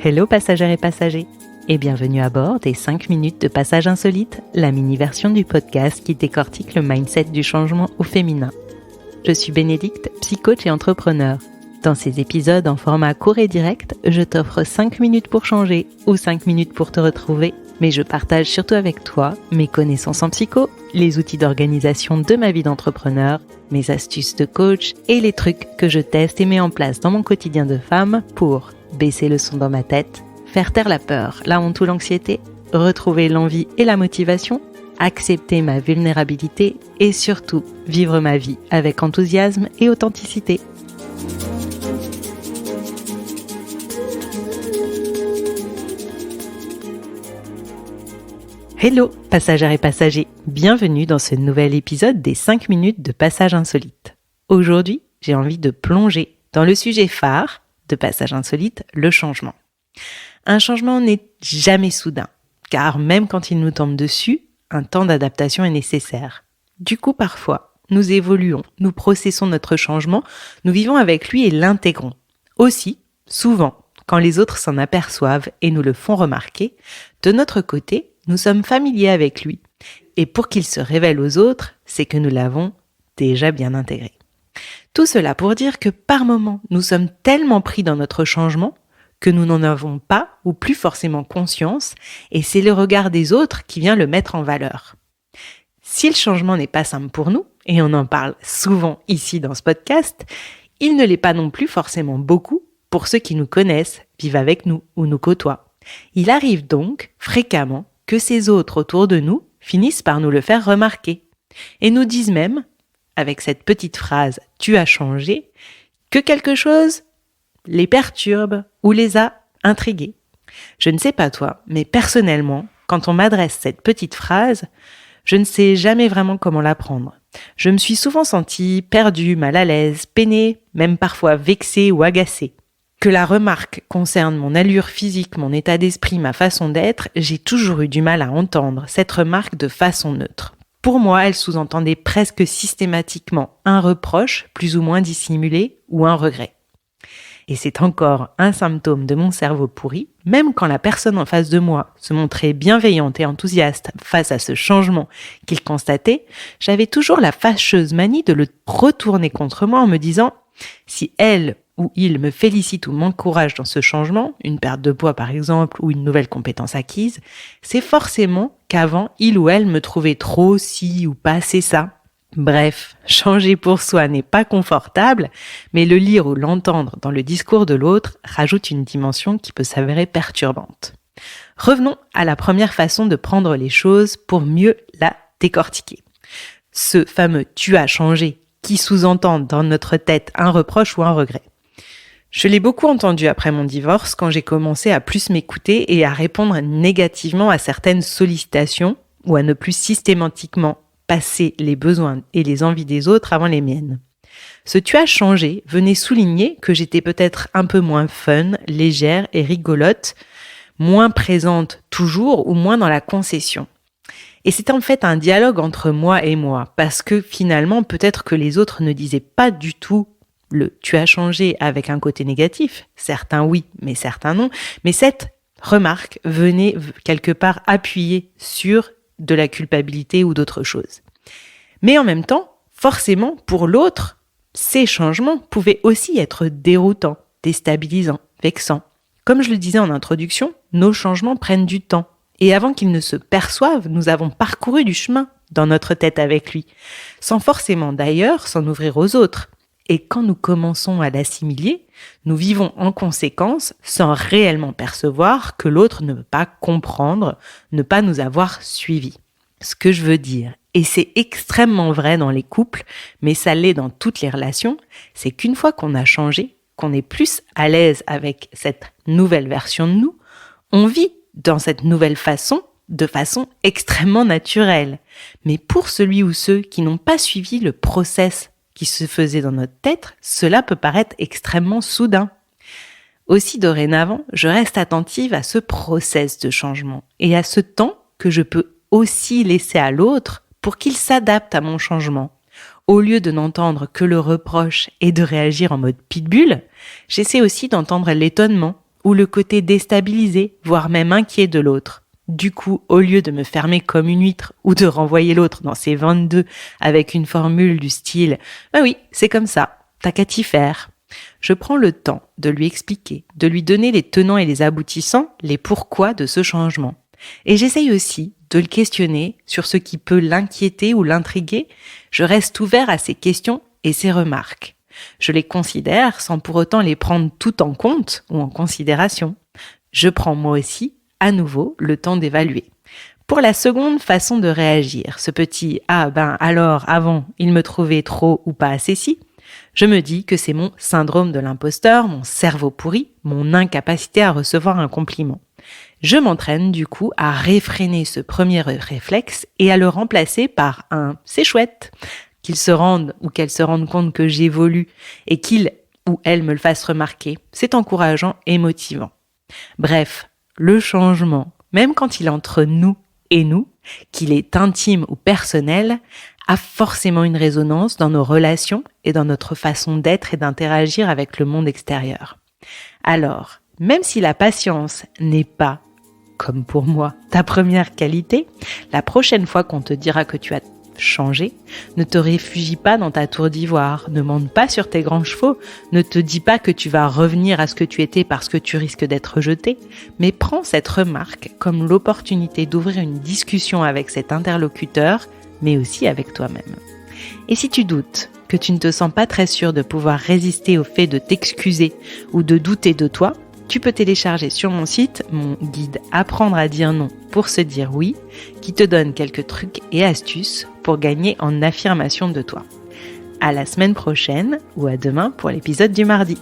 Hello passagères et passagers, et bienvenue à bord des 5 minutes de Passage Insolite, la mini-version du podcast qui décortique le mindset du changement au féminin. Je suis Bénédicte, psychoach et entrepreneur. Dans ces épisodes en format court et direct, je t'offre 5 minutes pour changer ou 5 minutes pour te retrouver, mais je partage surtout avec toi mes connaissances en psycho, les outils d'organisation de ma vie d'entrepreneur, mes astuces de coach et les trucs que je teste et mets en place dans mon quotidien de femme pour baisser le son dans ma tête, faire taire la peur, la honte ou l'anxiété, retrouver l'envie et la motivation, accepter ma vulnérabilité et surtout vivre ma vie avec enthousiasme et authenticité. Hello passagères et passagers, bienvenue dans ce nouvel épisode des 5 minutes de Passage Insolite. Aujourd'hui, j'ai envie de plonger dans le sujet phare de Passage Insolite, le changement. Un changement n'est jamais soudain, car même quand il nous tombe dessus, un temps d'adaptation est nécessaire. Du coup, parfois, nous évoluons, nous processons notre changement, nous vivons avec lui et l'intégrons. Aussi, souvent, quand les autres s'en aperçoivent et nous le font remarquer, de notre côté, nous sommes familiers avec lui. Et pour qu'il se révèle aux autres, c'est que nous l'avons déjà bien intégré. Tout cela pour dire que par moments, nous sommes tellement pris dans notre changement que nous n'en avons pas ou plus forcément conscience, et c'est le regard des autres qui vient le mettre en valeur. Si le changement n'est pas simple pour nous, et on en parle souvent ici dans ce podcast, il ne l'est pas non plus forcément beaucoup pour ceux qui nous connaissent, vivent avec nous ou nous côtoient. Il arrive donc fréquemment que ces autres autour de nous finissent par nous le faire remarquer, et nous disent même, avec cette petite phrase « tu as changé », que quelque chose les perturbe ou les a intrigués. Je ne sais pas toi, mais personnellement, quand on m'adresse cette petite phrase, je ne sais jamais vraiment comment la prendre. Je me suis souvent sentie perdue, mal à l'aise, peinée, même parfois vexée ou agacée. Que la remarque concerne mon allure physique, mon état d'esprit, ma façon d'être, j'ai toujours eu du mal à entendre cette remarque de façon neutre. Pour moi, elle sous-entendait presque systématiquement un reproche, plus ou moins dissimulé, ou un regret. Et c'est encore un symptôme de mon cerveau pourri, même quand la personne en face de moi se montrait bienveillante et enthousiaste face à ce changement qu'il constatait, j'avais toujours la fâcheuse manie de le retourner contre moi en me disant « si elle ou il me félicite ou m'encourage dans ce changement, une perte de poids par exemple ou une nouvelle compétence acquise, c'est forcément qu'avant il ou elle me trouvait trop ci ou pas assez ça. » Bref, changer pour soi n'est pas confortable, mais le lire ou l'entendre dans le discours de l'autre rajoute une dimension qui peut s'avérer perturbante. Revenons à la première façon de prendre les choses pour mieux la décortiquer. Ce fameux « tu as changé » qui sous-entend dans notre tête un reproche ou un regret. Je l'ai beaucoup entendu après mon divorce quand j'ai commencé à plus m'écouter et à répondre négativement à certaines sollicitations ou à ne plus systématiquement passer les besoins et les envies des autres avant les miennes. Ce « tu as changé » venait souligner que j'étais peut-être un peu moins fun, légère et rigolote, moins présente toujours ou moins dans la concession. Et c'était en fait un dialogue entre moi et moi, parce que finalement, peut-être que les autres ne disaient pas du tout le « tu as changé » avec un côté négatif. Certains oui, mais certains non. Mais cette remarque venait quelque part appuyer sur de la culpabilité ou d'autres choses. Mais en même temps, forcément, pour l'autre, ces changements pouvaient aussi être déroutants, déstabilisants, vexants. Comme je le disais en introduction, nos changements prennent du temps. Et avant qu'ils ne se perçoivent, nous avons parcouru du chemin dans notre tête avec lui, sans forcément d'ailleurs s'en ouvrir aux autres. Et quand nous commençons à l'assimiler, nous vivons en conséquence sans réellement percevoir que l'autre ne veut pas comprendre, ne pas nous avoir suivis. Ce que je veux dire, et c'est extrêmement vrai dans les couples, mais ça l'est dans toutes les relations, c'est qu'une fois qu'on a changé, qu'on est plus à l'aise avec cette nouvelle version de nous, on vit dans cette nouvelle façon, de façon extrêmement naturelle. Mais pour celui ou ceux qui n'ont pas suivi le process qui se faisait dans notre tête, cela peut paraître extrêmement soudain. Aussi, dorénavant, je reste attentive à ce process de changement et à ce temps que je peux aussi laisser à l'autre pour qu'il s'adapte à mon changement. Au lieu de n'entendre que le reproche et de réagir en mode pitbull, j'essaie aussi d'entendre l'étonnement, ou le côté déstabilisé, voire même inquiet de l'autre. Du coup, au lieu de me fermer comme une huître ou de renvoyer l'autre dans ses 22 avec une formule du style « Ah oui, c'est comme ça, t'as qu'à t'y faire », je prends le temps de lui expliquer, de lui donner les tenants et les aboutissants, les pourquoi de ce changement. Et j'essaye aussi de le questionner sur ce qui peut l'inquiéter ou l'intriguer. Je reste ouvert à ses questions et ses remarques. Je les considère sans pour autant les prendre tout en compte ou en considération. Je prends moi aussi, à nouveau, le temps d'évaluer. Pour la seconde façon de réagir, ce petit « Ah ben alors, avant, il me trouvait trop ou pas assez si », je me dis que c'est mon syndrome de l'imposteur, mon cerveau pourri, mon incapacité à recevoir un compliment. Je m'entraîne du coup à réfréner ce premier réflexe et à le remplacer par un « c'est chouette », qu'il se rende ou qu'elle se rende compte que j'évolue et qu'il ou elle me le fasse remarquer. C'est encourageant et motivant. Bref, le changement, même quand il est entre nous et nous, qu'il est intime ou personnel, a forcément une résonance dans nos relations et dans notre façon d'être et d'interagir avec le monde extérieur. Alors, même si la patience n'est pas, comme pour moi, ta première qualité, la prochaine fois qu'on te dira que tu as changé, ne te réfugie pas dans ta tour d'ivoire, ne monte pas sur tes grands chevaux, ne te dis pas que tu vas revenir à ce que tu étais parce que tu risques d'être jeté, mais prends cette remarque comme l'opportunité d'ouvrir une discussion avec cet interlocuteur, mais aussi avec toi-même. Et si tu doutes, que tu ne te sens pas très sûr de pouvoir résister au fait de t'excuser ou de douter de toi, tu peux télécharger sur mon site mon guide Apprendre à dire non pour se dire oui, qui te donne quelques trucs et astuces pour gagner en affirmation de toi. À la semaine prochaine ou à demain pour l'épisode du mardi.